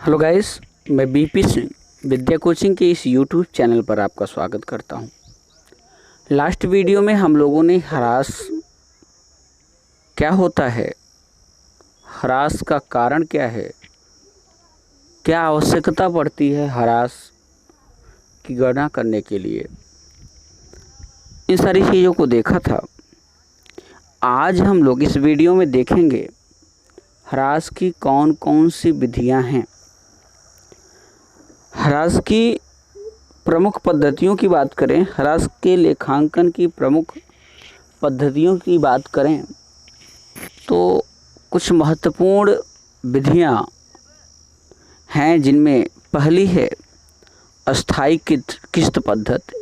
Hello guys, मैं BP Singh विद्या coaching के इस यूट्यूब चैनल पर आपका स्वागत करता हूं। लास्ट वीडियो में हम लोगों ने हरास क्या होता है, हरास का कारण क्या है, क्या आवश्यकता पड़ती है हरास की गणना करने के लिए, इन सारी चीज़ों को देखा था। आज हम लोग इस वीडियो में देखेंगे हरास की कौन कौन सी विधियां हैं। हरास की प्रमुख पद्धतियों की बात करें, हरास के लेखांकन की प्रमुख पद्धतियों की बात करें तो कुछ महत्वपूर्ण विधियां हैं, जिनमें पहली है अस्थायी किस्त पद्धति।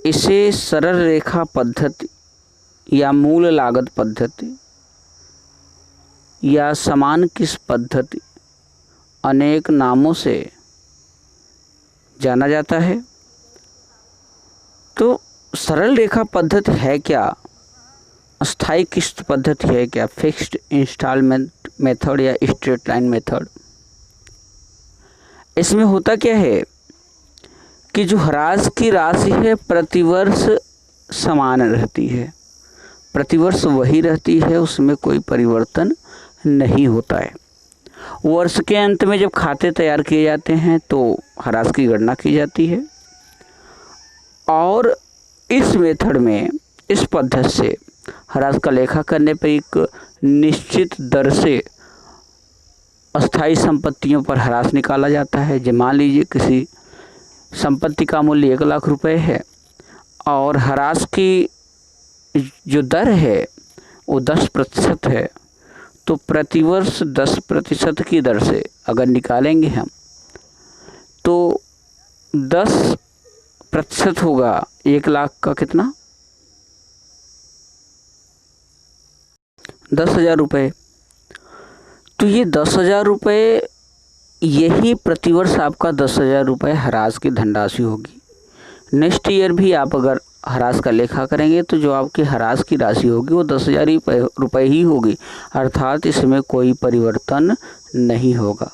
इसे सरल रेखा पद्धति या मूल लागत पद्धति या समान किस्त पद्धति अनेक नामों से जाना जाता है। तो सरल रेखा पद्धति है क्या, अस्थायी किस्त पद्धति है क्या, फिक्स्ड इंस्टॉलमेंट मेथड या स्ट्रेट लाइन मेथड। इसमें होता क्या है कि जो हरास की राशि है प्रतिवर्ष समान रहती है, प्रतिवर्ष वही रहती है, उसमें कोई परिवर्तन नहीं होता है। वर्ष के अंत में जब खाते तैयार किए जाते हैं तो हरास की गणना की जाती है और इस मेथड में, इस पद्धति से हरास का लेखा करने पर एक निश्चित दर से अस्थायी संपत्तियों पर हरास निकाला जाता है। जब मान लीजिए किसी संपत्ति का मूल्य 1 लाख रुपए है और हरास की जो दर है वो 10% है, तो प्रतिवर्ष 10% की दर से अगर निकालेंगे हम तो 10% होगा 1 लाख का कितना, 10,000 रुपये। तो ये 10,000 रुपये, यही प्रतिवर्ष आपका 10,000 रुपये हरास की धनराशि होगी। नेक्स्ट ईयर भी आप अगर हरास का लेखा करेंगे तो जो आपकी हरास की राशि होगी वो 10,000 रुपये ही होगी, अर्थात इसमें कोई परिवर्तन नहीं होगा।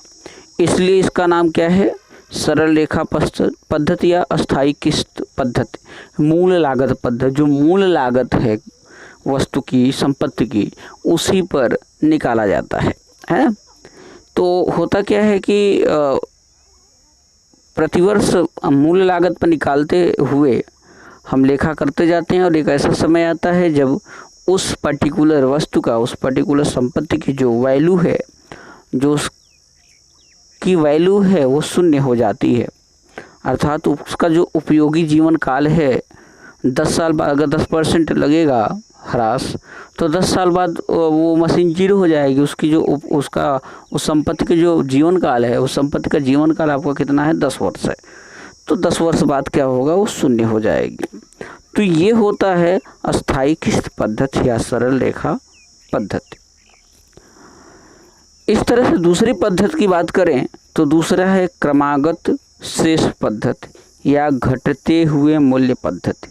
इसलिए इसका नाम क्या है, सरल रेखा पद्धति या अस्थायी किस्त पद्धति, मूल लागत पद्धति। जो मूल लागत है वस्तु की, संपत्ति की, उसी पर निकाला जाता है ना। तो होता क्या है कि प्रतिवर्ष मूल लागत पर निकालते हुए हम लेखा करते जाते हैं और एक ऐसा समय आता है जब उस पर्टिकुलर वस्तु का, उस पर्टिकुलर संपत्ति की जो वैल्यू है, जो उसकी वैल्यू है वो शून्य हो जाती है, अर्थात उसका जो उपयोगी जीवन काल है 10 साल बाद अगर 10% लगेगा हरास, तो 10 साल बाद वो मशीन जीरो हो जाएगी। उसकी जो उस संपत्ति के जो जीवन काल है, उस संपत्ति का जीवन काल आपका कितना है, 10 वर्ष है। तो 10 वर्ष बाद क्या होगा, वो शून्य हो जाएगी। तो ये होता है अस्थायी किस्त पद्धति या सरल रेखा पद्धति। इस तरह से दूसरी पद्धति की बात करें तो दूसरा है क्रमागत शेष पद्धति या घटते हुए मूल्य पद्धति।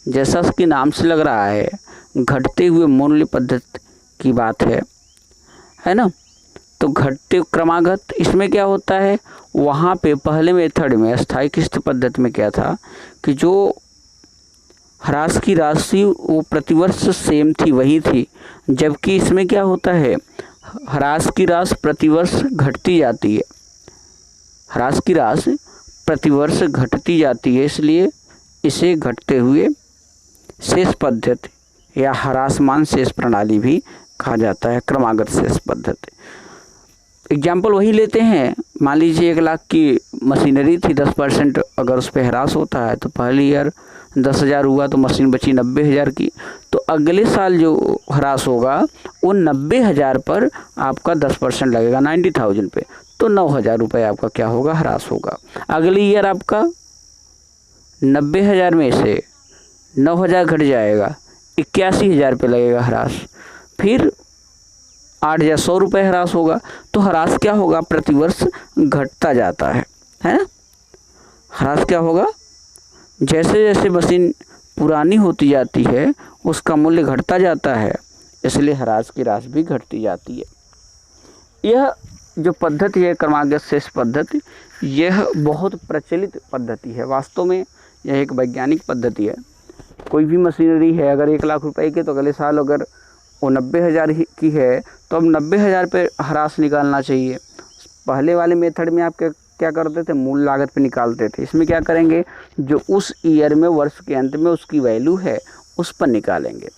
जैसा इसके नाम से लग रहा है, घटते हुए मूल्य पद्धति की बात है ना। तो घटते क्रमागत, इसमें क्या होता है, वहाँ पे पहले मेथड में अस्थायी किस्त पद्धति में क्या था कि जो हरास की राशि वो प्रतिवर्ष सेम थी, वही थी, जबकि इसमें क्या होता है, हरास की राशि प्रतिवर्ष घटती जाती है, हरास की राशि प्रतिवर्ष घटती जाती है, इसलिए इसे घटते हुए शेष पद्धति या हरासमान शेष प्रणाली भी कहा जाता है, क्रमागत शेष पद्धति। एग्जाम्पल वही लेते हैं, मान लीजिए 1 लाख की मशीनरी थी, 10% अगर उस पर हरास होता है तो पहली ईयर 10,000 हुआ तो मशीन बची 90,000 की। तो अगले साल जो हरास होगा वो 90,000 पर आपका 10% लगेगा, 90,000 पे, तो 9,000 रुपये आपका क्या होगा, हरास होगा। अगली ईयर आपका 90,000 में से 9,000 घट जाएगा, 81,000 पे लगेगा हरास, फिर 8 या 100 रुपये हरास होगा। तो हरास क्या होगा, प्रतिवर्ष घटता जाता है ना। हरास क्या होगा, जैसे जैसे मशीन पुरानी होती जाती है उसका मूल्य घटता जाता है, इसलिए हरास की राशि भी घटती जाती है। यह जो पद्धति है क्रमागत शेष पद्धति, यह बहुत प्रचलित पद्धति है। वास्तव में यह एक वैज्ञानिक पद्धति है। कोई भी मशीनरी है, अगर 1 लाख रुपए की, तो अगले साल अगर वो 90,000 की है तो अब 90,000 पे ह्रास निकालना चाहिए। पहले वाले मेथड में आप क्या करते थे, मूल लागत पे निकालते थे। इसमें क्या करेंगे, जो उस ईयर में, वर्ष के अंत में उसकी वैल्यू है उस पर निकालेंगे।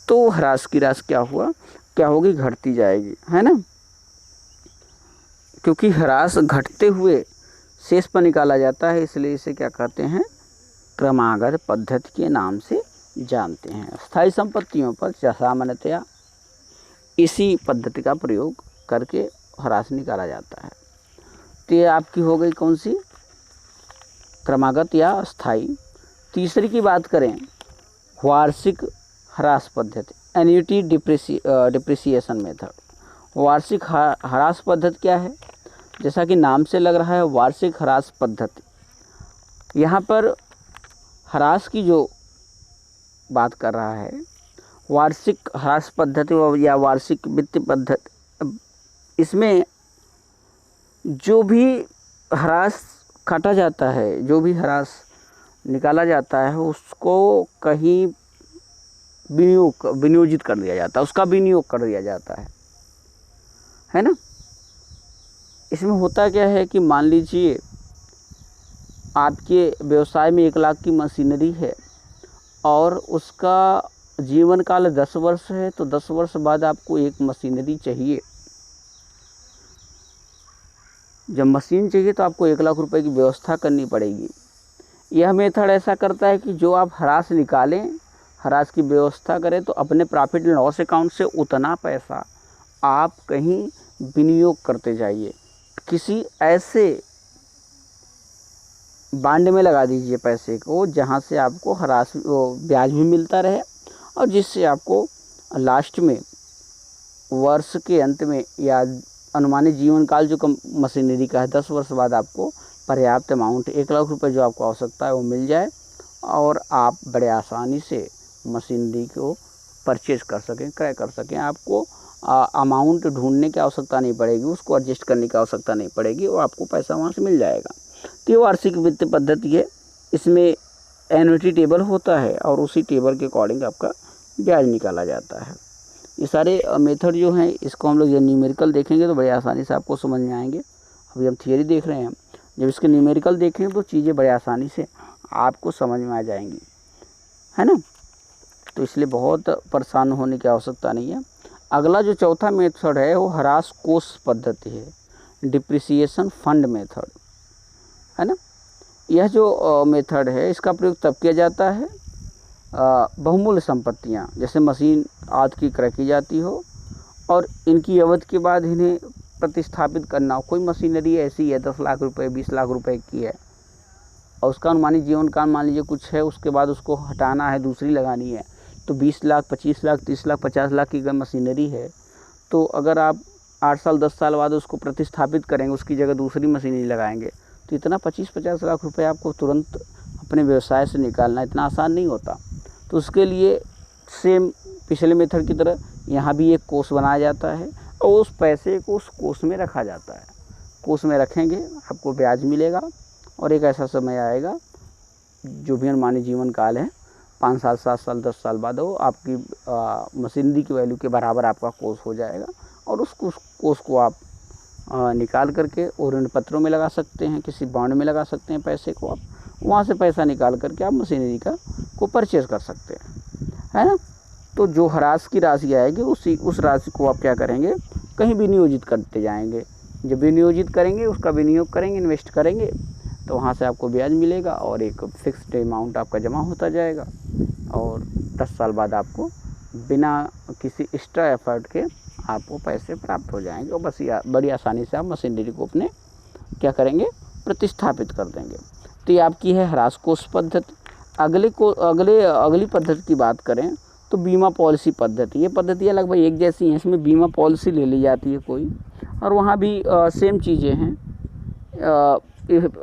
तो ह्रास की राशि क्या होगी, घटती जाएगी, है ना। क्योंकि ह्रास घटते हुए शेष पर निकाला जाता है, इसलिए इसे क्या कहते हैं, क्रमागत पद्धति के नाम से जानते हैं। स्थायी संपत्तियों पर सामान्यतया इसी पद्धति का प्रयोग करके ह्रास निकाला जाता है। तो ये आपकी हो गई कौन सी, क्रमागत या स्थायी। तीसरी की बात करें, वार्षिक ह्रास पद्धति, एन्युटी डिप्रिसिएशन मेथड। वार्षिक ह्रास पद्धति क्या है, जैसा कि नाम से लग रहा है वार्षिक ह्रास पद्धति। यहाँ पर ह्रास की जो बात कर रहा है, वार्षिक ह्रास पद्धति या वार्षिक वित्त पद्धति, इसमें जो भी ह्रास काटा जाता है, जो भी ह्रास निकाला जाता है, उसको कहीं विनियोजित कर दिया जाता है, उसका विनियोग कर दिया जाता है ना। इसमें होता क्या है कि मान लीजिए आपके व्यवसाय में 1 लाख की मशीनरी है और उसका जीवन काल 10 वर्ष है, तो 10 वर्ष बाद आपको एक मशीनरी चाहिए। जब मशीन चाहिए तो आपको 1 लाख रुपए की व्यवस्था करनी पड़ेगी। यह मेथड ऐसा करता है कि जो आप ह्रास निकालें, ह्रास की व्यवस्था करें, तो अपने प्रॉफिट एंड लॉस अकाउंट से उतना पैसा आप कहीं विनियोग करते जाइए। किसी ऐसे बांड में लगा दीजिए पैसे को जहां से आपको ह्रास ब्याज भी मिलता रहे और जिससे आपको लास्ट में, वर्ष के अंत में या अनुमानित जीवन काल जो मशीनरी का है 10 वर्ष बाद, आपको पर्याप्त अमाउंट 1 लाख रुपए जो आपको आवश्यकता है वो मिल जाए और आप बड़े आसानी से मशीनरी को परचेज कर सकें, क्रय कर सकें। आपको अमाउंट ढूंढने की आवश्यकता नहीं पड़ेगी, उसको एडजस्ट करने की आवश्यकता नहीं पड़ेगी, वो आपको पैसा वहाँ से मिल जाएगा। तो ये वार्षिक वित्त पद्धति है। इसमें एन्युटी टेबल होता है और उसी टेबल के अकॉर्डिंग आपका ब्याज निकाला जाता है। ये सारे मेथड जो हैं, इसको हम लोग जब न्यूमेरिकल देखेंगे तो बड़े आसानी से आपको समझ में आएंगे। अभी हम थियरी देख रहे हैं, जब इसके न्यूमेरिकल देखेंगे तो चीज़ें बड़े आसानी से आपको समझ में आ जाएंगी, है ना। तो इसलिए बहुत परेशान होने की आवश्यकता नहीं है। अगला जो चौथा मेथड है वो ह्रास कोष पद्धति है, डिप्रिसिएशन फंड मेथड, है ना। यह जो मेथड है इसका प्रयोग तब किया जाता है बहुमूल्य संपत्तियां, जैसे मशीन आदि की क्रय की जाती हो और इनकी अवधि के बाद इन्हें प्रतिस्थापित करना हो। कोई मशीनरी ऐसी है 10 लाख रुपए 20 लाख रुपए की है और उसका अनुमानित जीवन काल मान लीजिए कुछ है, उसके बाद उसको हटाना है, दूसरी लगानी है, तो 20 लाख 25 लाख 30 लाख 50 लाख की अगर मशीनरी है, तो अगर आप 8 साल 10 साल बाद उसको प्रतिस्थापित करेंगे, उसकी जगह दूसरी मशीनरी लगाएंगे, तो इतना 25-50 लाख रुपए आपको तुरंत अपने व्यवसाय से निकालना इतना आसान नहीं होता। तो उसके लिए सेम पिछले मेथड की तरह यहाँ भी एक कोष बनाया जाता है और उस पैसे को उस कोष में रखा जाता है। कोष में रखेंगे, आपको ब्याज मिलेगा और एक ऐसा समय आएगा, जो भी अनुमानित जीवन काल है 5 साल 7 साल 10 साल बाद, वो आपकी मशीनरी की वैल्यू के बराबर आपका कोष हो जाएगा और उस कोष को आप निकाल करके और ऋण पत्रों में लगा सकते हैं, किसी बॉन्ड में लगा सकते हैं पैसे को, आप वहाँ से पैसा निकाल करके आप मशीनरी को परचेज़ कर सकते हैं, है ना। तो जो ह्रास की राशि आएगी उस राशि को आप क्या करेंगे, कहीं विनियोजित करते जाएंगे। जब विनियोजित करेंगे, उसका विनियोग करेंगे, इन्वेस्ट करेंगे, तो वहाँ से आपको ब्याज मिलेगा और एक फिक्स्ड अमाउंट आपका जमा होता जाएगा और 10 साल बाद आपको बिना किसी एक्स्ट्रा एफर्ट के आपको पैसे प्राप्त हो जाएंगे और बस बड़ी आसानी से आप मशीनरी को अपने क्या करेंगे, प्रतिस्थापित कर देंगे। तो ये आपकी है ह्रास कोष पद्धति। अगली पद्धति की बात करें तो बीमा पॉलिसी पद्धति। ये पद्धतियाँ लगभग एक जैसी हैं, इसमें बीमा पॉलिसी ले ली जाती है कोई, और वहाँ भी सेम चीज़ें हैं।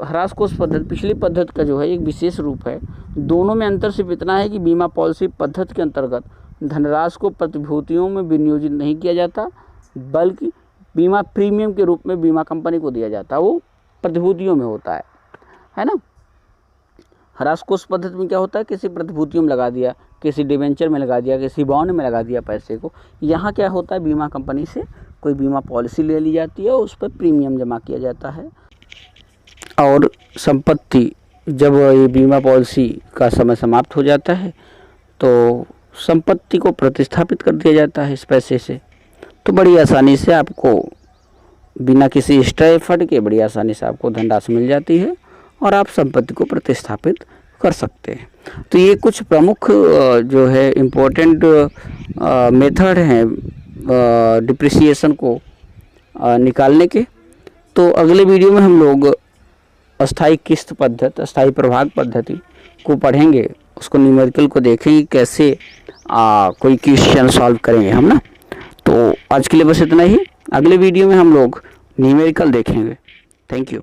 ह्रास कोष पद्धति पिछली पद्धति का जो है एक विशेष रूप है। दोनों में अंतर सिर्फ इतना है कि बीमा पॉलिसी पद्धति के अंतर्गत धनराशि को प्रतिभूतियों में विनियोजित नहीं किया जाता, बल्कि बीमा प्रीमियम के रूप में बीमा कंपनी को दिया जाता है, वो प्रतिभूतियों में होता है ना। ह्रास कोष पद्धति में क्या होता है, किसी प्रतिभूतियों में लगा दिया, किसी डिवेंचर में लगा दिया, किसी बॉन्ड में लगा दिया पैसे को। यहाँ क्या होता है, बीमा कंपनी से कोई बीमा पॉलिसी ले ली जाती है, उस पर प्रीमियम जमा किया जाता है और संपत्ति जब ये बीमा पॉलिसी का समय समाप्त हो जाता है तो संपत्ति को प्रतिस्थापित कर दिया जाता है इस पैसे से। तो बड़ी आसानी से आपको बिना किसी एक्स्ट्रा एफर्ट के बड़ी आसानी से आपको धनराशि मिल जाती है और आप संपत्ति को प्रतिस्थापित कर सकते हैं। तो ये कुछ प्रमुख जो है इम्पोर्टेंट मेथड हैं डिप्रिसिएशन को निकालने के। तो अगले वीडियो में हम लोग अस्थायी किस्त पद्धति, अस्थायी प्रभाग पद्धति को पढ़ेंगे, उसको न्यूमेरिकल को देखेंगे कैसे कोई क्वेश्चन सॉल्व करेंगे हम ना। तो आज के लिए बस इतना ही, अगले वीडियो में हम लोग न्यूमेरिकल देखेंगे। Thank you.